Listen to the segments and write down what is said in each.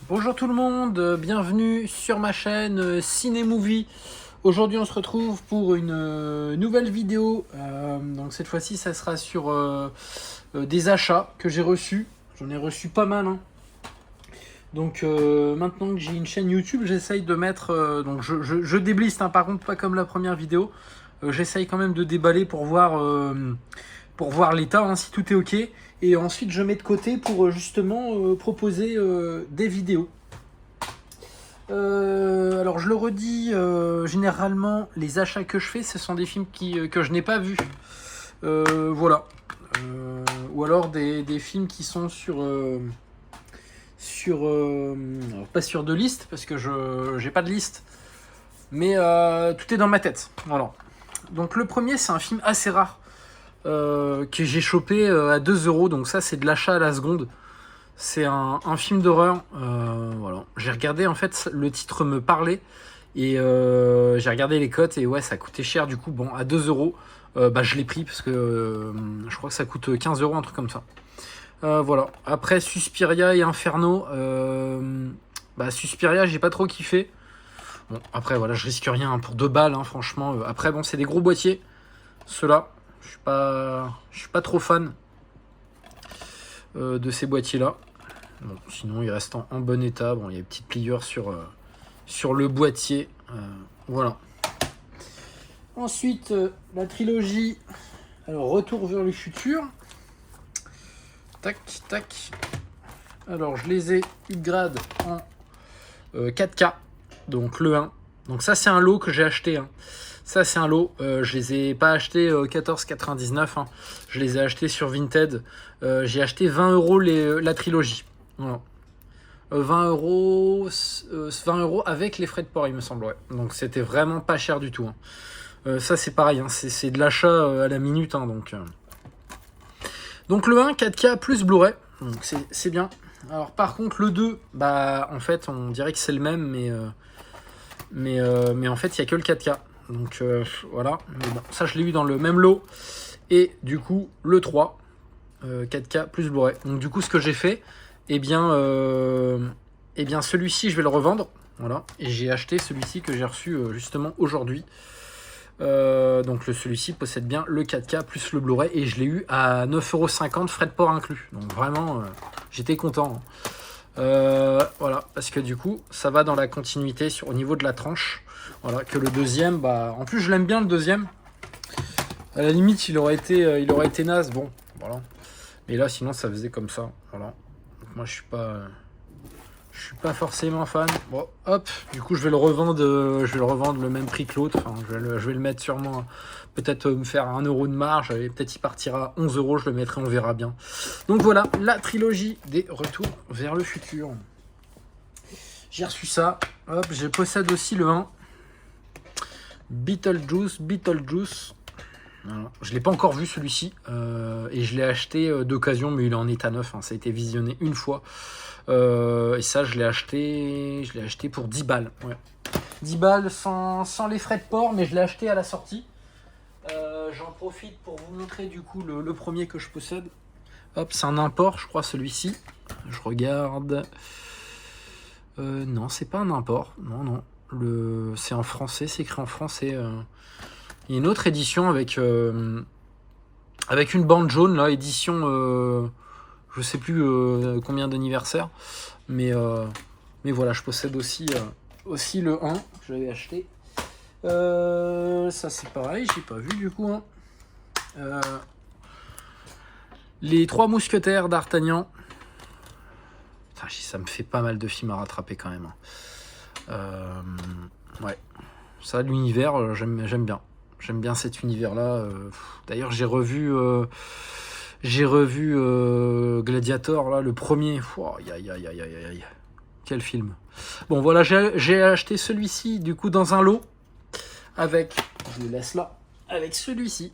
Bonjour tout le monde, bienvenue sur ma chaîne Ciné Movie. Aujourd'hui on se retrouve pour une nouvelle vidéo. Donc cette fois-ci ça sera sur des achats que j'ai reçus. J'en ai reçu pas mal. Donc maintenant que j'ai une chaîne YouTube, j'essaye de mettre... donc je débliste, par contre pas comme la première vidéo. J'essaye quand même de déballer pour voir l'état, si tout est ok. Et ensuite je mets de côté pour justement proposer des vidéos. Alors je le redis, généralement les achats que je fais, ce sont des films que je n'ai pas vus. Voilà. Ou alors des films qui sont alors pas sur de liste, parce que je n'ai pas de liste. Mais tout est dans ma tête. Voilà. Donc le premier, c'est un film assez rare. Que j'ai chopé à 2 euros. Donc ça, c'est de l'achat à la seconde. C'est un film d'horreur. Voilà. J'ai regardé, en fait, le titre me parlait. Et j'ai regardé les cotes. Et ouais, ça coûtait cher. Du coup, bon, à 2 euros, je l'ai pris parce que je crois que ça coûte 15 euros, un truc comme ça. Voilà. Après, Suspiria et Inferno. Suspiria, j'ai pas trop kiffé. Bon, après, voilà, je risque rien pour 2 balles, franchement. Après, bon, c'est des gros boîtiers. Ceux-là, je suis pas trop fan de ces boîtiers-là. Bon, sinon, il reste en bon état. Bon, il y a une petite pliure sur le boîtier. Voilà. Ensuite, la trilogie. Alors, Retour vers le futur. Tac, tac. Alors, je les ai upgrade en 4K. Donc, le 1. Donc, ça, c'est un lot que j'ai acheté. Ça, c'est un lot. Je les ai pas achetés 14,99. Je les ai achetés sur Vinted. J'ai acheté 20 euros la trilogie. Voilà. 20 euros avec les frais de port, il me semble. Ouais. Donc, c'était vraiment pas cher du tout. Ça, c'est pareil. C'est de l'achat à la minute. Donc, le 1, 4K plus Blu-ray. Donc, c'est bien. Alors, par contre, le 2, en fait, on dirait que c'est le même, mais en fait, il n'y a que le 4K. Donc voilà, mais bon, ça je l'ai eu dans le même lot. Et du coup, le 3, 4K plus Blu-ray. Donc du coup, ce que j'ai fait, eh bien celui-ci, je vais le revendre. Voilà, et j'ai acheté celui-ci que j'ai reçu justement aujourd'hui. Donc celui-ci possède bien le 4K plus le Blu-ray. Et je l'ai eu à 9,50 €, frais de port inclus. Donc vraiment, j'étais content. Voilà, parce que du coup, ça va dans la continuité au niveau de la tranche. Voilà, que le deuxième, en plus je l'aime bien le deuxième. À la limite, il aurait été naze, bon, voilà. Mais là, sinon, ça faisait comme ça, voilà. Donc moi, je suis pas forcément fan. Bon, hop, du coup, je vais le revendre le même prix que l'autre. Enfin, je vais le mettre sûrement, peut-être me faire 1 euro de marge. Et peut-être il partira à 11 euros, je le mettrai, on verra bien. Donc voilà, la trilogie des Retours vers le futur. J'ai reçu ça. Hop, je possède aussi le 1. Beetlejuice. Voilà. Je ne l'ai pas encore vu celui-ci. Et je l'ai acheté d'occasion, mais il est en état neuf. Ça a été visionné une fois. Et ça, je l'ai acheté pour 10 balles. Ouais. 10 balles sans les frais de port, mais je l'ai acheté à la sortie. J'en profite pour vous montrer du coup le premier que je possède. Hop, c'est un import, je crois, celui-ci. Je regarde. Non, c'est pas un import. Non. C'est en français, c'est écrit en français. Il y a une autre édition avec une bande jaune, là, édition, je sais plus combien d'anniversaire. Mais voilà, je possède aussi le 1 que j'avais acheté. Ça, c'est pareil, j'ai pas vu du coup. Les 3 mousquetaires d'Artagnan. Ça me fait pas mal de films à rattraper quand même. Ouais. Ça, l'univers, j'aime bien. J'aime bien cet univers-là. D'ailleurs, j'ai revu Gladiator, là, le premier. Aïe. Quel film. Bon, voilà, j'ai acheté celui-ci, du coup, dans un lot. Je le laisse là. Avec celui-ci.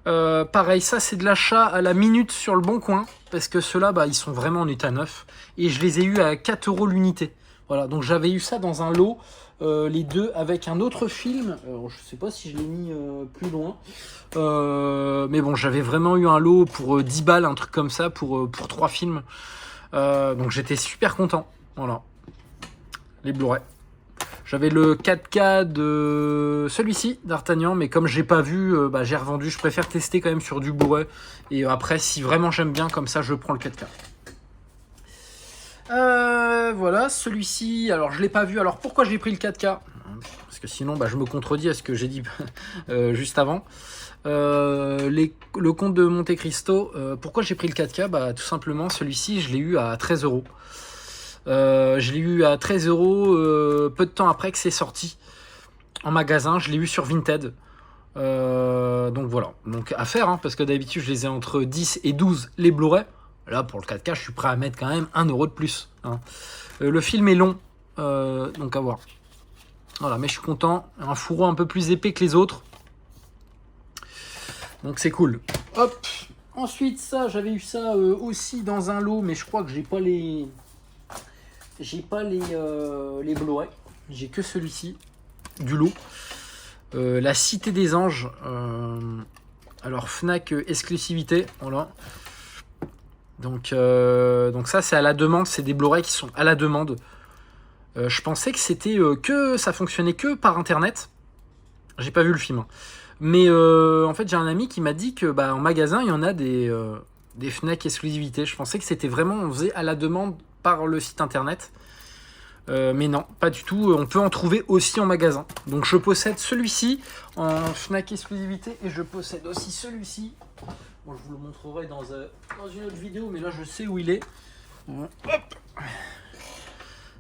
Pareil, ça c'est de l'achat à la minute sur le Bon Coin, parce que ceux-là, ils sont vraiment en état neuf, et je les ai eu à 4 € l'unité. Voilà, donc j'avais eu ça dans un lot, les deux avec un autre film. Je sais pas si je l'ai mis plus loin, mais bon, j'avais vraiment eu un lot pour 10 balles, un truc comme ça, pour 3 films. Donc j'étais super content. Voilà. Les Blu-ray. J'avais le 4K de celui-ci, d'Artagnan, mais comme j'ai pas vu, j'ai revendu. Je préfère tester quand même sur du Blu-ray. Et après, si vraiment j'aime bien, comme ça, je prends le 4K. Voilà, celui-ci, alors je l'ai pas vu. Alors pourquoi j'ai pris le 4K? Parce que sinon, je me contredis à ce que j'ai dit juste avant. Le Comte de Monte Cristo, pourquoi j'ai pris le 4K? Tout simplement, celui-ci, je l'ai eu à 13 €. Je l'ai eu à 13 € peu de temps après que c'est sorti en magasin. Je l'ai eu sur Vinted. Donc voilà, donc à faire, hein, parce que d'habitude je les ai entre 10 et 12 les Blu-ray. Là pour le 4K je suis prêt à mettre quand même 1 € de plus, hein. Le film est long, donc à voir. Voilà, mais je suis content. Un fourreau un peu plus épais que les autres, donc c'est cool. Hop. Ensuite ça, j'avais eu ça aussi dans un lot, mais je crois que j'ai pas les Blu-ray. J'ai que celui-ci du lot. La Cité des Anges. Alors Fnac exclusivité. Voilà. Donc ça c'est à la demande. C'est des Blu-ray qui sont à la demande. Je pensais que c'était que ça fonctionnait que par internet. J'ai pas vu le film, hein. Mais en fait j'ai un ami qui m'a dit que en magasin il y en a des Fnac exclusivité. Je pensais que c'était vraiment, on faisait à la demande par le site internet. Mais non, pas du tout. On peut en trouver aussi en magasin. Donc je possède celui-ci en Fnac exclusivité et je possède aussi celui-ci. Bon, je vous le montrerai dans une autre vidéo, mais là je sais où il est. Hop.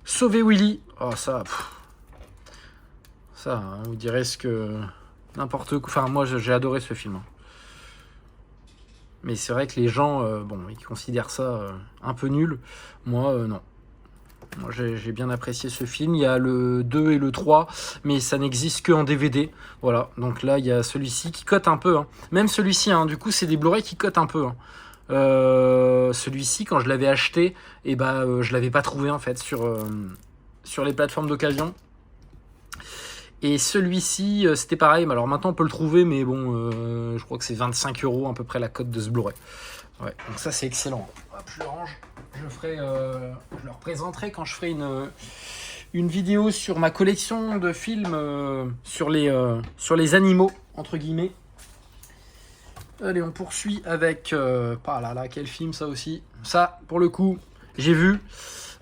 Sauver Willy. Oh ça, ça, hein, vous direz ce que n'importe quoi. Enfin moi j'ai adoré ce film. Mais c'est vrai que les gens, ils considèrent ça un peu nul. Moi non. Moi, j'ai bien apprécié ce film. Il y a le 2 et le 3, mais ça n'existe que en DVD. Voilà, donc là, il y a celui-ci qui cote un peu, hein. Même celui-ci, hein, du coup, c'est des Blu-ray qui cotent un peu, hein. Celui-ci, quand je l'avais acheté, je l'avais pas trouvé, en fait, sur les plateformes d'occasion. Et celui-ci, c'était pareil. Alors maintenant, on peut le trouver, mais bon, je crois que c'est 25 € à peu près la cote de ce Blu-ray. Ouais, donc ça, c'est excellent. Hop, je le range. Je le représenterai quand je ferai une vidéo sur ma collection de films sur les animaux, entre guillemets. Allez, on poursuit avec... là là, quel film ça aussi. Ça, pour le coup, j'ai vu.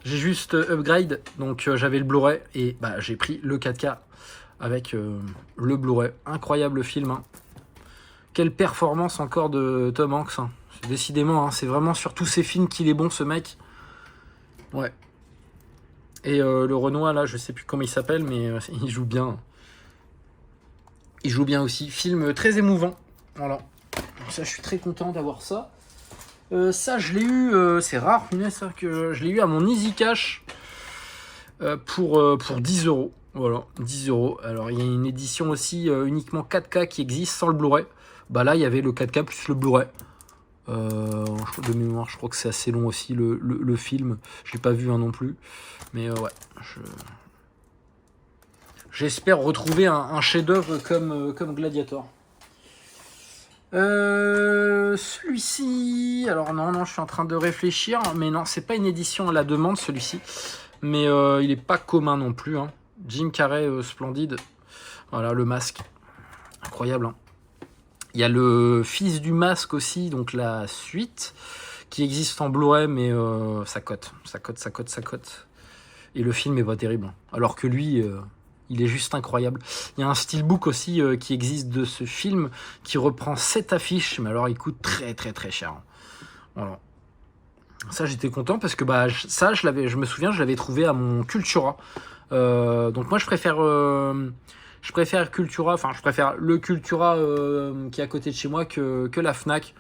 J'ai juste upgrade. Donc j'avais le Blu-ray et j'ai pris le 4K avec le Blu-ray. Incroyable film, hein. Quelle performance encore de Tom Hanks, hein. Décidément, hein, c'est vraiment sur tous ces films qu'il est bon, ce mec. Ouais. Et le Renoir, là, je sais plus comment il s'appelle, mais il joue bien. Il joue bien aussi. Film très émouvant. Voilà. Donc ça, je suis très content d'avoir ça. Ça, je l'ai eu, c'est rare, ça, que je l'ai eu à mon Easy Cash pour 10 €. Voilà, 10 €. Alors, il y a une édition aussi uniquement 4K qui existe sans le Blu-ray. Là, il y avait le 4K plus le Blu-ray. De mémoire, je crois que c'est assez long aussi le film. Je l'ai pas vu non plus. Mais ouais, j'espère retrouver un chef-d'œuvre comme Gladiator. Celui-ci, alors non, je suis en train de réfléchir, mais non, c'est pas une édition à la demande celui-ci, mais il est pas commun non plus, hein. Jim Carrey, splendide. Voilà, le masque, incroyable, hein. Il y a le Fils du masque aussi, donc la suite, qui existe en Blu-ray, mais ça cote. Et le film est pas terrible, hein. Alors que lui, il est juste incroyable. Il y a un steelbook aussi qui existe de ce film, qui reprend 7 affiches, mais alors il coûte très très très cher. Voilà. Ça, j'étais content parce que ça, je me souviens, je l'avais trouvé à mon Cultura. Donc moi, je préfère Cultura, enfin je préfère le Cultura qui est à côté de chez moi que la Fnac.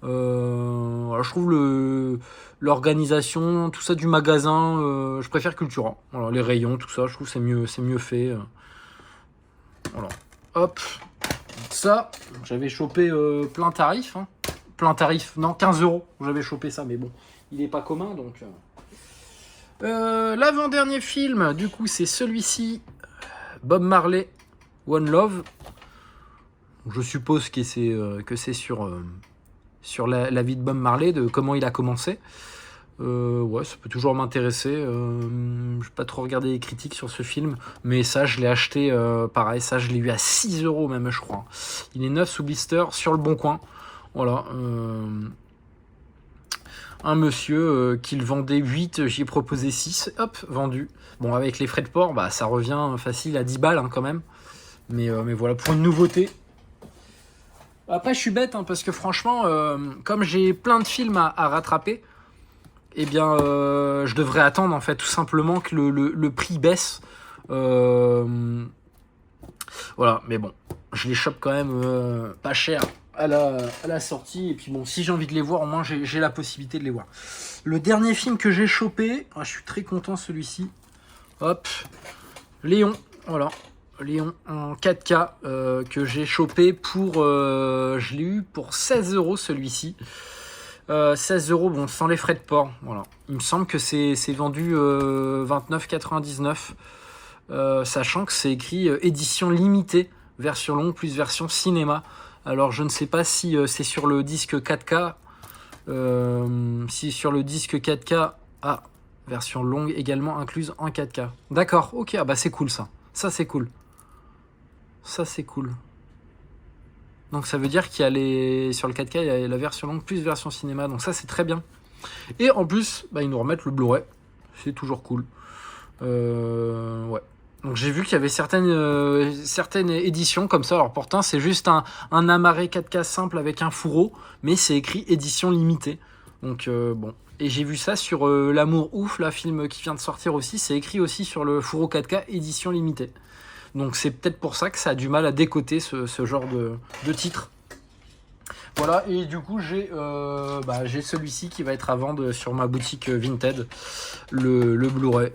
Voilà, je trouve l'organisation, tout ça du magasin, je préfère Cultura. Voilà, les rayons, tout ça, je trouve c'est mieux fait. Voilà. Hop. Ça, j'avais chopé plein tarif, hein. Plein tarif, non, 15 €. J'avais chopé ça, mais bon, il est pas commun, donc... L'avant-dernier film, du coup, c'est celui-ci. Bob Marley, One Love. Je suppose que c'est sur la vie de Bob Marley, de comment il a commencé. Ouais, ça peut toujours m'intéresser. Je n'ai pas trop regardé les critiques sur ce film, mais ça, je l'ai acheté, pareil, ça, je l'ai eu à 6 € même, je crois. Il est neuf sous blister sur le Bon Coin. Voilà. Un monsieur qui le vendait 8, j'y ai proposé 6, hop, vendu. Bon, avec les frais de port, bah, ça revient facile à 10 balles hein, quand même. Mais voilà, pour une nouveauté. Après, je suis bête, hein, parce que franchement, comme j'ai plein de films à rattraper, eh bien, je devrais attendre, en fait, tout simplement que le prix baisse. Voilà, mais bon, je les chope quand même pas cher à la sortie. Et puis bon, si j'ai envie de les voir, au moins j'ai la possibilité de les voir. Le dernier film que j'ai chopé, je suis très content celui-ci. Hop, Léon, voilà. Léon en 4K que j'ai chopé pour... je l'ai eu pour 16 € celui-ci. 16 €, bon, sans les frais de port. Voilà. Il me semble que c'est vendu 29,99 €. Sachant que c'est écrit édition limitée, version longue plus version cinéma. Alors je ne sais pas si c'est sur le disque 4K. Si sur le disque 4K, version longue également incluse en 4K. D'accord, ok, bah c'est cool ça. Ça c'est cool. Ça c'est cool. Donc ça veut dire qu'il y a sur le 4K, il y a la version longue plus version cinéma. Donc ça c'est très bien. Et en plus, ils nous remettent le Blu-ray. C'est toujours cool. Ouais. Donc j'ai vu qu'il y avait certaines éditions comme ça. Alors pourtant c'est juste un amarré 4K simple avec un fourreau, mais c'est écrit édition limitée. Donc bon. Et j'ai vu ça sur L'Amour Ouf, la film qui vient de sortir aussi. C'est écrit aussi sur le fourreau 4K édition limitée. Donc c'est peut-être pour ça que ça a du mal à décoter ce genre de titre. Voilà, et du coup j'ai celui-ci qui va être à vendre sur ma boutique Vinted, le Blu-ray.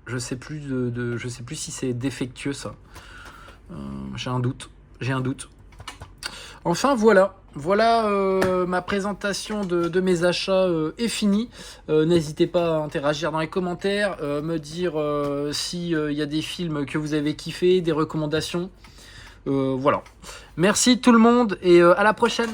Je sais plus je sais plus si c'est défectueux ça. J'ai un doute. Enfin voilà. Voilà, ma présentation de mes achats est finie. N'hésitez pas à interagir dans les commentaires, me dire s'il y a des films que vous avez kiffé, des recommandations. Voilà. Merci tout le monde et à la prochaine.